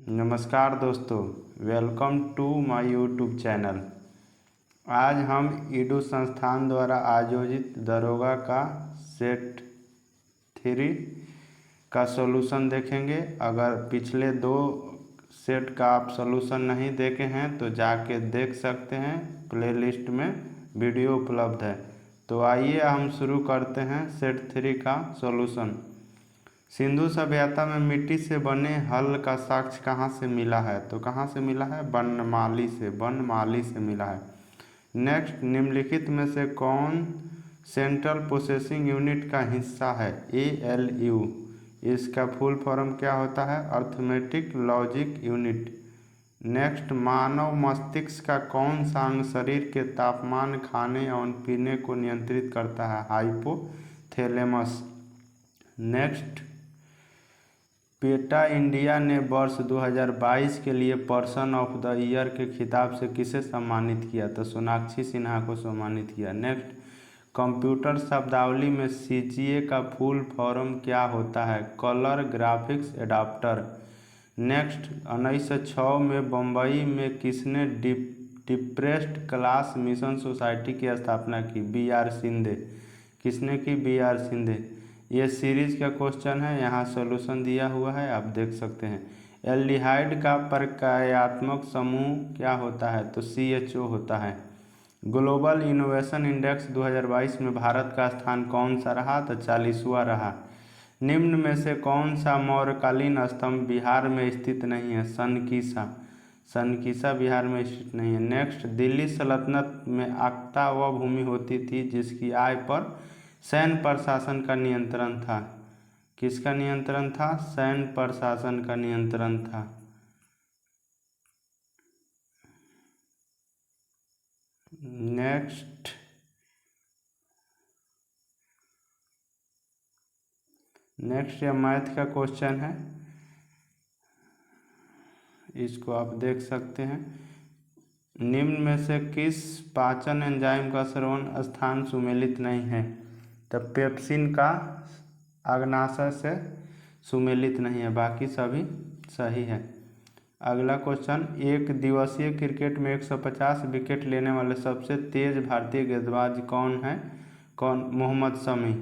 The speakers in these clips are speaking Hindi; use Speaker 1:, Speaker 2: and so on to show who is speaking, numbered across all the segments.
Speaker 1: नमस्कार दोस्तों, welcome to my YouTube channel. आज हम ईडू संस्थान द्वारा आयोजित दरोगा का सेट 3 का सॉल्यूशन देखेंगे। अगर पिछले 2 सेट का आप सॉल्यूशन नहीं देखे हैं तो जाके देख सकते हैं, प्लेलिस्ट में वीडियो उपलब्ध है। तो आइए हम शुरू करते हैं सेट 3 का सॉल्यूशन। सिंधु सभ्यता में मिट्टी से बने हल का साक्ष्य कहाँ से मिला है? तो कहाँ से मिला है? बनमाली से मिला है। नेक्स्ट, निम्नलिखित में से कौन सेंट्रल प्रोसेसिंग यूनिट का हिस्सा है? ALU। इसका फुल फॉर्म क्या होता है? Arithmetic logic unit. नेक्स्ट, मानव मस्तिष्क का कौन सा अंग शरीर के तापमान, खाने और पीने को नियंत्रित करता है? हाइपोथैलेमस। नेक्स्ट, पेटा इंडिया ने वर्ष 2022 के लिए पर्सन ऑफ द ईयर के खिताब से किसे सम्मानित किया? तो सोनाक्षी सिन्हा को सम्मानित किया। नेक्स्ट, कंप्यूटर शब्दावली में CGA का फुल फॉर्म क्या होता है? Colour graphics adapter. नेक्स्ट, 1906 में बम्बई में किसने डिप्रेस्ड क्लास मिशन सोसाइटी की स्थापना की? BR शिंदे। किसने की? BR शिंदे। ये सीरीज का क्वेश्चन है, यहाँ सॉल्यूशन दिया हुआ है, आप देख सकते हैं। एल्डिहाइड का प्रकार्यात्मक समूह क्या होता है? तो CHO होता है। ग्लोबल इनोवेशन इंडेक्स 2022 में भारत का स्थान कौन सा रहा? तो 40वां रहा। निम्न में से कौन सा मौर्यकालीन स्तंभ बिहार में स्थित नहीं है? सनकीसा बिहार में स्थित नहीं है। नेक्स्ट, दिल्ली सल्तनत में आक्ता वह भूमि होती थी जिसकी आय पर सैन्य प्रशासन का नियंत्रण था। किसका नियंत्रण था? सैन्य प्रशासन का नियंत्रण था। नेक्स्ट यह मैथ का क्वेश्चन है, इसको आप देख सकते हैं। निम्न में से किस पाचन एंजाइम का श्रवण स्थान सुमेलित नहीं है? तब पेप्सिन का अग्नाशय से सुमेलित नहीं है, बाकी सभी सही है। अगला क्वेश्चन, एक दिवसीय क्रिकेट में 150 विकेट लेने वाले सबसे तेज भारतीय गेंदबाज कौन है? मोहम्मद शमी।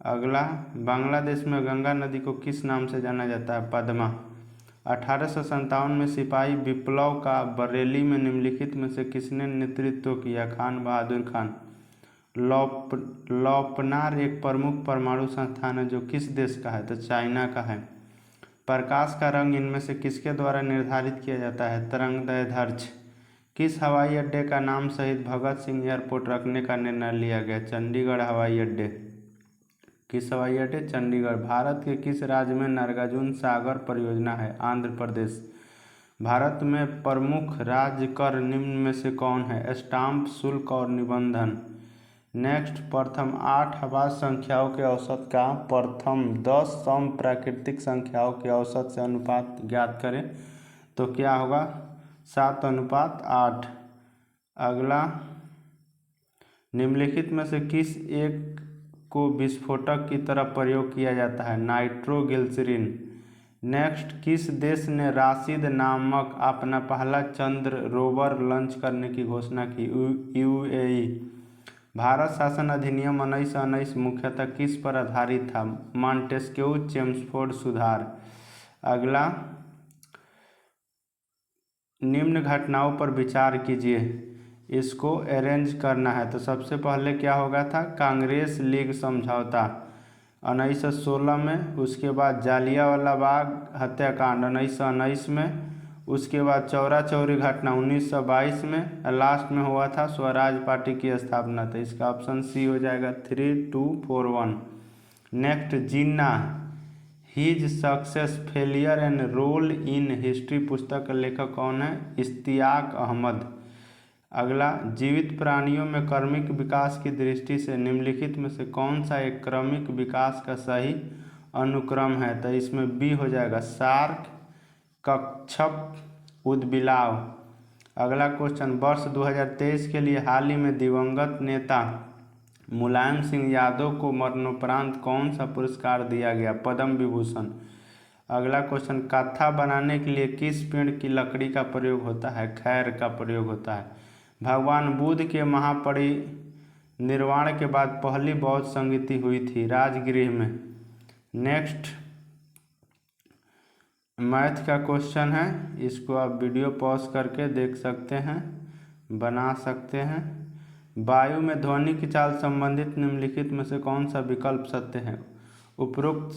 Speaker 1: अगला, बांग्लादेश में गंगा नदी को किस नाम से जाना जाता है? पद्मा। 1857 में सिपाही विप्लव का बरेली में निम्नलिखित में से किसने नेतृत्व किया? खान बहादुर खान। लौपनार एक प्रमुख परमाणु संस्थान है जो किस देश का है? तो चाइना का है। प्रकाश का रंग इनमें से किसके द्वारा निर्धारित किया जाता है? तरंगदैर्ध्य। किस हवाई अड्डे का नाम शहीद भगत सिंह एयरपोर्ट रखने का निर्णय लिया गया? चंडीगढ़ हवाई अड्डे। किस हवाई अड्डे? चंडीगढ़। भारत के किस राज्य में नागार्जुन सागर परियोजना है? आंध्र प्रदेश। भारत में प्रमुख राज्य कर निम्न में से कौन है? स्टाम्प शुल्क और निबंधन। नेक्स्ट, प्रथम 8 आवास संख्याओं के औसत का प्रथम 10 सम प्राकृतिक संख्याओं के औसत से अनुपात ज्ञात करें। तो क्या होगा? 7:8। अगला, निम्नलिखित में से किस एक को विस्फोटक की तरह प्रयोग किया जाता है? नाइट्रोग्लिसरीन। नेक्स्ट, किस देश ने राशिद नामक अपना पहला चंद्र रोवर लॉन्च करने की घोषणा की? UAE। भारत शासन अधिनियम 1919 मुख्यतः किस पर आधारित था? मॉन्टेस्क्यू चेम्सफोर्ड सुधार। अगला, निम्न घटनाओं पर विचार कीजिए, इसको अरेंज करना है। तो सबसे पहले क्या होगा था? कांग्रेस लीग समझौता 1916 में। उसके बाद जालियांवाला बाग हत्याकांड 1919 में। उसके बाद चौरा चौरी घटना 1922 में। लास्ट में हुआ था स्वराज पार्टी की स्थापना। तो इसका ऑप्शन C हो जाएगा, 3, 2, 4, 1। Next, Jinnah his success failure and role in history पुस्तक का लेखक कौन है? इश्तियाक अहमद। अगला, जीवित प्राणियों में क्रमिक विकास की दृष्टि से निम्नलिखित में से कौन सा एक क्रमिक विकास का सही अनुक्रम है? तो इसमें B हो जाएगा, शार्क, कच्छप, उदबिलाव। अगला क्वेश्चन, वर्ष 2023 के लिए हाल ही में दिवंगत नेता मुलायम सिंह यादव को मरणोपरांत कौन सा पुरस्कार दिया गया? पद्म विभूषण। अगला क्वेश्चन, कत्था बनाने के लिए किस पेड़ की लकड़ी का प्रयोग होता है? खैर का प्रयोग होता है। भगवान बुद्ध के महापरिनिर्वाण के बाद पहली बौद्ध संगीति हुई थी? राजगृह में। नेक्स्ट मैथ का क्वेश्चन है, इसको आप वीडियो पॉज करके देख सकते हैं, बना सकते हैं। वायु में ध्वनि की चाल संबंधित निम्नलिखित में से कौन सा विकल्प सत्य है? उपरोक्त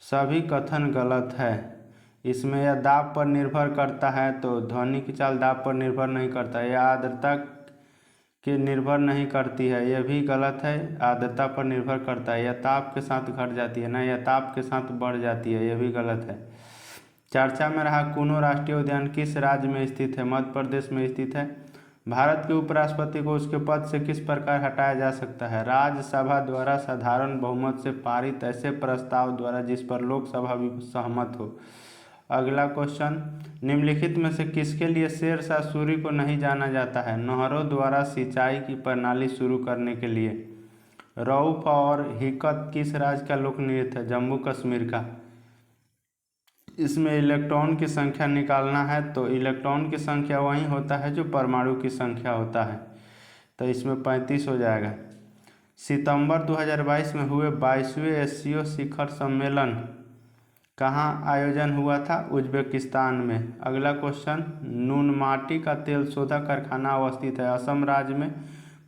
Speaker 1: सभी कथन गलत है। इसमें यह दाब पर निर्भर करता है, तो ध्वनि की चाल दाब पर निर्भर नहीं करता है। यह आर्द्रता के निर्भर नहीं करती है, यह भी गलत है। आर्द्रता पर निर्भर करता है। यह ताप के साथ घट जाती है, ना यह ताप के साथ बढ़ जाती है, यह भी गलत है। चर्चा में रहा कुनो राष्ट्रीय उद्यान किस राज्य में स्थित है? मध्य प्रदेश में स्थित है। भारत के उपराष्ट्रपति को उसके पद से किस प्रकार हटाया जा सकता है? राज्यसभा द्वारा साधारण बहुमत से पारित ऐसे प्रस्ताव द्वारा जिस पर लोकसभा भी सहमत हो। अगला क्वेश्चन, निम्नलिखित में से किसके लिए शेरशाह सूरी को नहीं जाना जाता है? नहरों द्वारा सिंचाई की प्रणाली शुरू करने के लिए। रऊफ और हिकत किस राज्य का लोक नृत्य है? जम्मू कश्मीर का। इसमें इलेक्ट्रॉन की संख्या निकालना है, तो इलेक्ट्रॉन की संख्या वही होता है जो परमाणु की संख्या होता है, तो इसमें 35 हो जाएगा। सितंबर 2022 में हुए 22वें एससीओ शिखर सम्मेलन कहाँ आयोजन हुआ था? उज्बेकिस्तान में। अगला क्वेश्चन, नूनमाटी का तेल शोधक कारखाना अवस्थित है? असम राज्य में।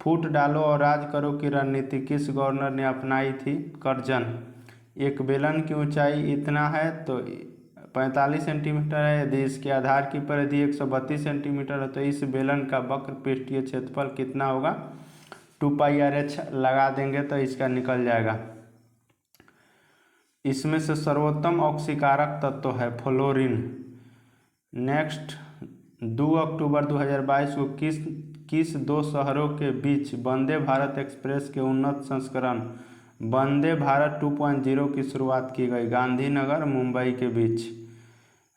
Speaker 1: फूट डालो और राज करो की रणनीति किस गवर्नर ने अपनाई थी? कर्जन। एक बेलन की ऊंचाई इतना है तो 45 सेंटीमीटर है। यदि इसके आधार की परिधि 132 सेंटीमीटर है तो इस बेलन का वक्र पृष्ठीय क्षेत्रफल कितना होगा? 2πr/h लगा देंगे तो इसका निकल जाएगा। इसमें से सर्वोत्तम ऑक्सीकारक तत्व है फ्लोरीन। नेक्स्ट, 2 अक्टूबर 2022 को किस दो शहरों के बीच वंदे भारत एक्सप्रेस के उन्नत संस्करण वंदे भारत 2.0 की शुरुआत की गई? गांधीनगर मुंबई के बीच।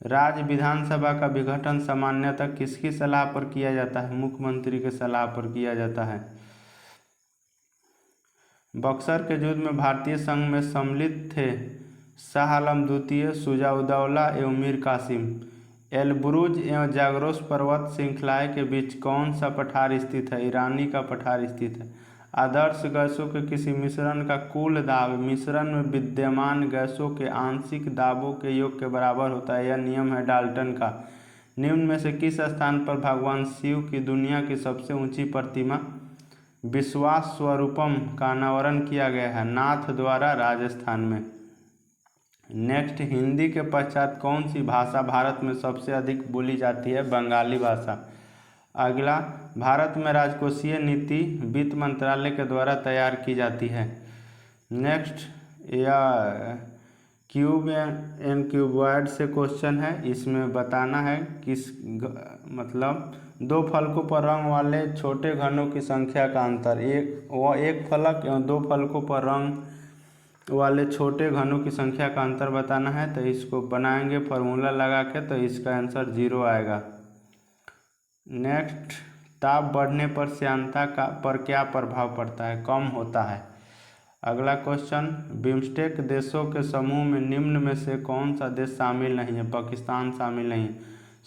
Speaker 1: राज्य विधानसभा का विघटन सामान्यतः किसकी सलाह पर किया जाता है? मुख्यमंत्री के सलाह पर किया जाता है। बक्सर के युद्ध में भारतीय संघ में सम्मिलित थे शाह आलम द्वितीय, शुजा-उद-दौला एवं मीर कासिम। एलब्रूज एवं जाग्रोस पर्वत श्रृंखलाएं के बीच कौन सा पठार स्थित है? ईरानी का पठार स्थित है। आदर्श गैसों के किसी मिश्रण का कुल दाब मिश्रण में विद्यमान गैसों के आंशिक दाबों के योग के बराबर होता है। यह नियम है डाल्टन का। निम्न में से किस स्थान पर भगवान शिव की दुनिया की सबसे ऊंची प्रतिमा विश्वास स्वरूपम का अनावरण किया गया है? नाथ द्वारा, राजस्थान में। नेक्स्ट, हिंदी के पश्चात कौन सी भाषा भारत में सबसे अधिक बोली जाती है? बंगाली भाषा। अगला, भारत में राजकोषीय नीति वित्त मंत्रालय के द्वारा तैयार की जाती है। नेक्स्ट, यह क्यूब एंड क्यूबॉइड से क्वेश्चन है। इसमें बताना है किस मतलब दो फलकों पर रंग वाले छोटे घनों की संख्या का अंतर। एक फलक एवं दो फलकों पर रंग वाले छोटे घनों की संख्या का अंतर बताना है, तो इसको बनाएंगे फार्मूला लगा के, तो इसका आंसर 0 आएगा। नेक्स्ट, ताप बढ़ने पर श्यानता पर क्या प्रभाव पड़ता है? कम होता है। अगला क्वेश्चन, बिम्स्टेक देशों के समूह में निम्न में से कौन सा देश शामिल नहीं है? पाकिस्तान शामिल नहीं।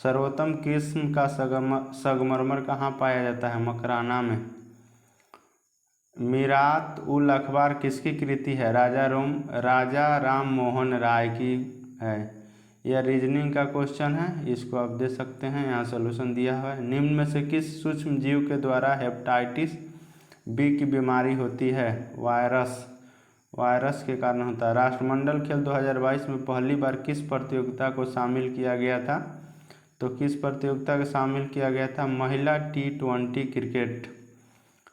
Speaker 1: सर्वोत्तम किस्म का संगमरमर कहाँ पाया जाता है? मकराना में। मीरात उल अखबार किसकी कृति है? राजा राम मोहन राय की है। यह रीजनिंग का क्वेश्चन है, इसको आप दे सकते हैं, यहाँ सॉल्यूशन दिया हुआ है। निम्न में से किस सूक्ष्म जीव के द्वारा हेपेटाइटिस बी की बीमारी होती है? वायरस के कारण होता है। राष्ट्रमंडल खेल 2022 में पहली बार किस प्रतियोगिता को शामिल किया गया था? तो किस प्रतियोगिता को शामिल किया गया था? महिला T20 क्रिकेट।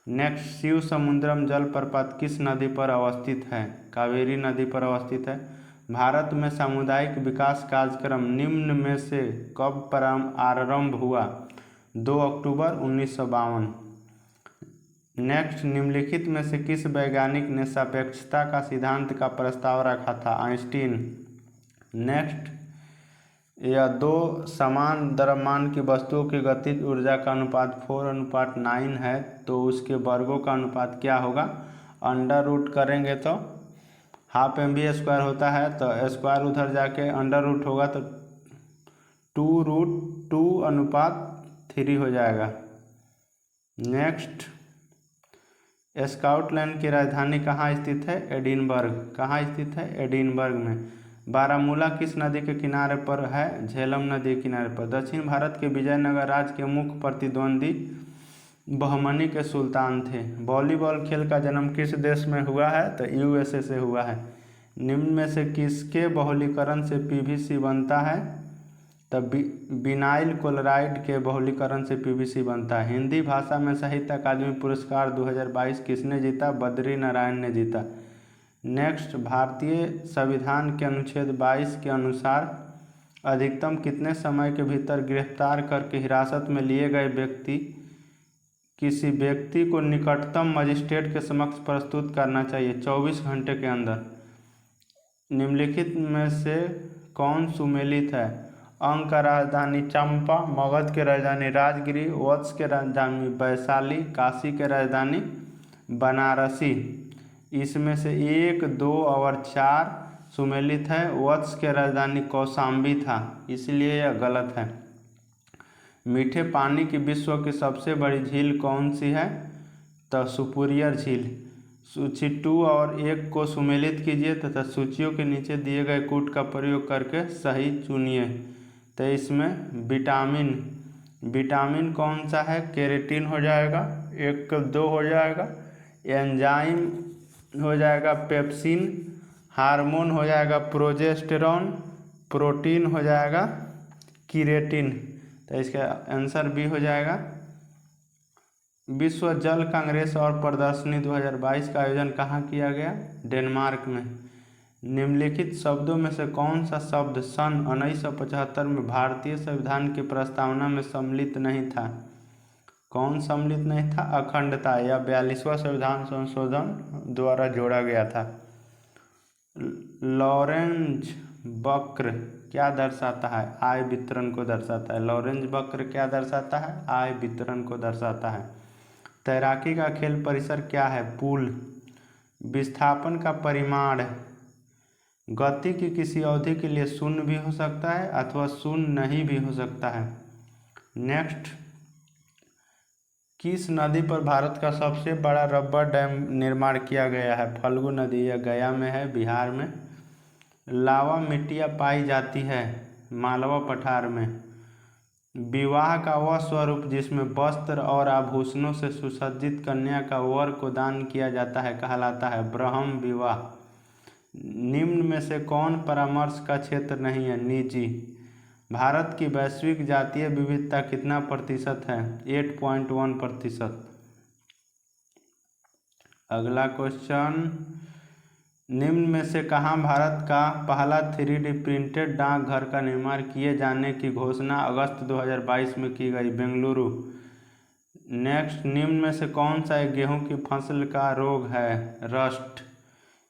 Speaker 1: नेक्स्ट, शिव समुद्रम जलप्रपात किस नदी पर अवस्थित है? कावेरी नदी पर अवस्थित है। भारत में सामुदायिक विकास कार्यक्रम निम्न में से कब आरंभ हुआ? 2 अक्टूबर 1952। नेक्स्ट, निम्नलिखित में से किस वैज्ञानिक ने सापेक्षता का सिद्धांत का प्रस्ताव रखा था? आइंस्टीन। नेक्स्ट, यह दो समान द्रव्यमान की वस्तुओं की गतिज ऊर्जा का अनुपात 4:9 है, तो उसके वर्गों का अनुपात क्या होगा? अंडर रूट करेंगे तो हाफ mv² होता है तो स्क्वायर उधर जाके अंडर रूट होगा तो 2√2/3 हो जाएगा। नेक्स्ट, स्कॉटलैंड की राजधानी कहाँ स्थित है? एडिनबर्ग। कहाँ स्थित है? एडिनबर्ग में। बारामूला किस नदी के किनारे पर है? झेलम नदी के किनारे पर। दक्षिण भारत के विजयनगर राज्य के मुख्य प्रतिद्वंदी बहमनी के सुल्तान थे। वॉलीबॉल खेल का जन्म किस देश में हुआ है? तो USA से हुआ है। निम्न में से किसके बहुलीकरण से PVC बनता है? तब विनाइल क्लोराइड के बहुलीकरण से PVC बनता है। हिंदी भाषा में साहित्य अकादमी पुरस्कार 2022 किसने जीता? बद्री नारायण ने जीता। नेक्स्ट, भारतीय संविधान के अनुच्छेद 22 के अनुसार अधिकतम कितने समय के भीतर गिरफ्तार करके हिरासत में लिए गए किसी व्यक्ति को निकटतम मजिस्ट्रेट के समक्ष प्रस्तुत करना चाहिए? 24 घंटे के अंदर। निम्नलिखित में से कौन सुमेलित है? अंग का राजधानी चंपा, मगध के राजधानी राजगिरी, वत्स के राजधानी वैशाली, काशी के राजधानी बनारसी। इसमें से 1, 2 और 4 सुमेलित है। वत्स के राजधानी कौशाम्बी था, इसलिए यह गलत है। मीठे पानी की विश्व की सबसे बड़ी झील कौन सी है? तो सुपीरियर झील। सूची 2 और 1 को सुमेलित कीजिए तथा सूचियों के नीचे दिए गए कूट का प्रयोग करके सही चुनिए। तो इसमें विटामिन कौन सा है? केरेटिन हो जाएगा, 1 2 हो जाएगा। एंजाइम हो जाएगा पेप्सिन, हार्मोन हो जाएगा प्रोजेस्टेरॉन, प्रोटीन हो जाएगा कीरेटिन। तो इसका आंसर बी हो जाएगा। विश्व जल कांग्रेस और प्रदर्शनी 2022 का आयोजन कहाँ किया गया? डेनमार्क में। निम्नलिखित शब्दों में से कौन सा शब्द सन 1975 में भारतीय संविधान की प्रस्तावना में सम्मिलित नहीं था? कौन सम्मिलित नहीं था? अखंडता या 42वां संविधान संशोधन द्वारा जोड़ा गया था। लॉरेंज वक्र क्या दर्शाता है? आय वितरण को दर्शाता है। लॉरेंज वक्र क्या दर्शाता है? आय वितरण को दर्शाता है। तैराकी का खेल परिसर क्या है? पूल। विस्थापन का परिमाण गति की किसी अवधि के लिए शून्य भी हो सकता है अथवा शून्य नहीं भी हो सकता है। नेक्स्ट, किस नदी पर भारत का सबसे बड़ा रबर डैम निर्माण किया गया है? फल्गु नदी। यह गया में है, बिहार में। लावा मिट्टियाँ पाई जाती है? मालवा पठार में। विवाह का वह स्वरूप जिसमें वस्त्र और आभूषणों से सुसज्जित कन्या का वर को दान किया जाता है कहलाता है ब्रह्म विवाह। निम्न में से कौन परामर्श का क्षेत्र नहीं है? निजी। भारत की वैश्विक जातीय विविधता कितना प्रतिशत है? 8.1%। अगला क्वेश्चन, निम्न में से कहाँ भारत का पहला 3D प्रिंटेड डाकघर का निर्माण किए जाने की घोषणा अगस्त 2022 में की गई? बेंगलुरु। नेक्स्ट, निम्न में से कौन सा एक गेहूं की फसल का रोग है? रस्ट।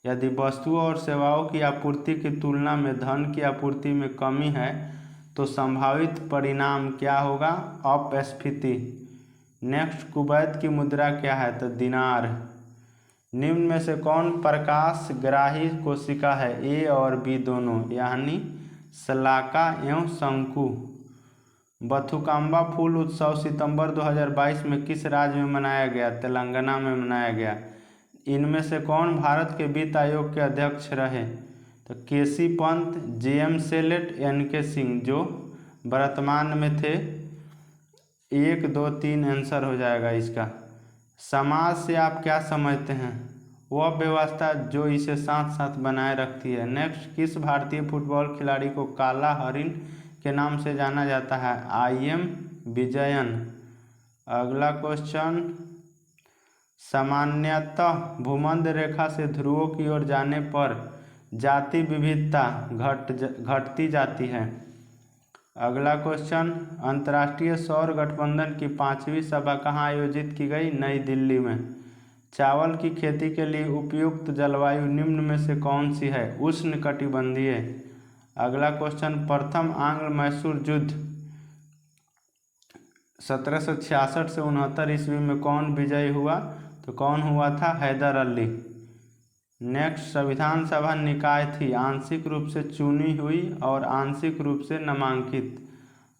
Speaker 1: यदि वस्तुओं और सेवाओं की आपूर्ति की तुलना में धन की आपूर्ति में कमी है तो संभावित परिणाम क्या होगा? अपस्फीति। नेक्स्ट, कुवैत की मुद्रा क्या है? तो दिनार। निम्न में से कौन प्रकाश ग्राही कोशिका है? ए और बी दोनों, यानी शलाका एवं शंकु। बथुकांबा फूल उत्सव सितंबर 2022 में किस राज्य में मनाया गया? तेलंगाना में मनाया गया। इनमें से कौन भारत के वित्त आयोग के अध्यक्ष रहे? तो K C Pant, JM Shelat, NK Singh, जो वर्तमान में थे। 1 2 3 आंसर हो जाएगा इसका। समाज से आप क्या समझते हैं? वह व्यवस्था जो इसे साथ साथ बनाए रखती है। नेक्स्ट, किस भारतीय फुटबॉल खिलाड़ी को काला हरिण के नाम से जाना जाता है? IM विजयन। अगला क्वेश्चन, सामान्यतः भूमध्य रेखा से ध्रुवों की ओर जाने पर जाति विविधता घटती जाती है। अगला क्वेश्चन, अंतर्राष्ट्रीय सौर गठबंधन की 5वीं सभा कहाँ आयोजित की गई? नई दिल्ली में। चावल की खेती के लिए उपयुक्त जलवायु निम्न में से कौन सी है? उष्णकटिबंधीय। अगला क्वेश्चन, प्रथम आंग्ल मैसूर युद्ध 1766 से 69 ईस्वी में कौन विजयी हुआ? तो कौन हुआ था? हैदर अली। नेक्स्ट, संविधान सभा निकाय थी आंशिक रूप से चुनी हुई और आंशिक रूप से नामांकित।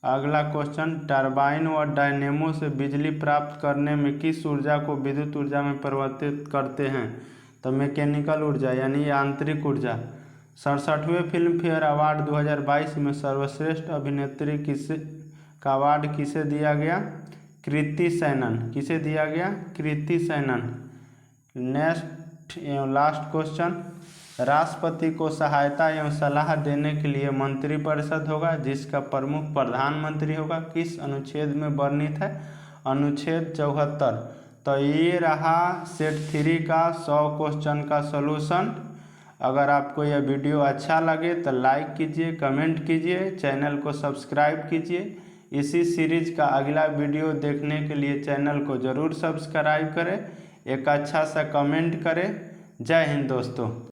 Speaker 1: अगला क्वेश्चन, टरबाइन व डायनेमो से बिजली प्राप्त करने में किस ऊर्जा को विद्युत ऊर्जा में परिवर्तित करते हैं? तो मैकेनिकल ऊर्जा यानी यांत्रिक ऊर्जा। 67वें फिल्म फेयर अवार्ड 2022 में सर्वश्रेष्ठ अभिनेत्री का अवार्ड किसे दिया गया? कृति सैनन। किसे दिया गया? कृति सैनन। नेक्स्ट एवं लास्ट क्वेश्चन, राष्ट्रपति को सहायता एवं सलाह देने के लिए मंत्रिपरिषद होगा जिसका प्रमुख प्रधानमंत्री होगा। किस अनुच्छेद में वर्णित है? अनुच्छेद 74। तो ये रहा सेट 3 का 100 क्वेश्चन का सॉल्यूशन। अगर आपको यह वीडियो अच्छा लगे तो लाइक कीजिए, कमेंट कीजिए, चैनल को सब्सक्राइब कीजिए। इसी सीरीज का अगला वीडियो देखने के लिए चैनल को ज़रूर सब्सक्राइब करें, एक अच्छा सा कमेंट करें। जय हिंद दोस्तों।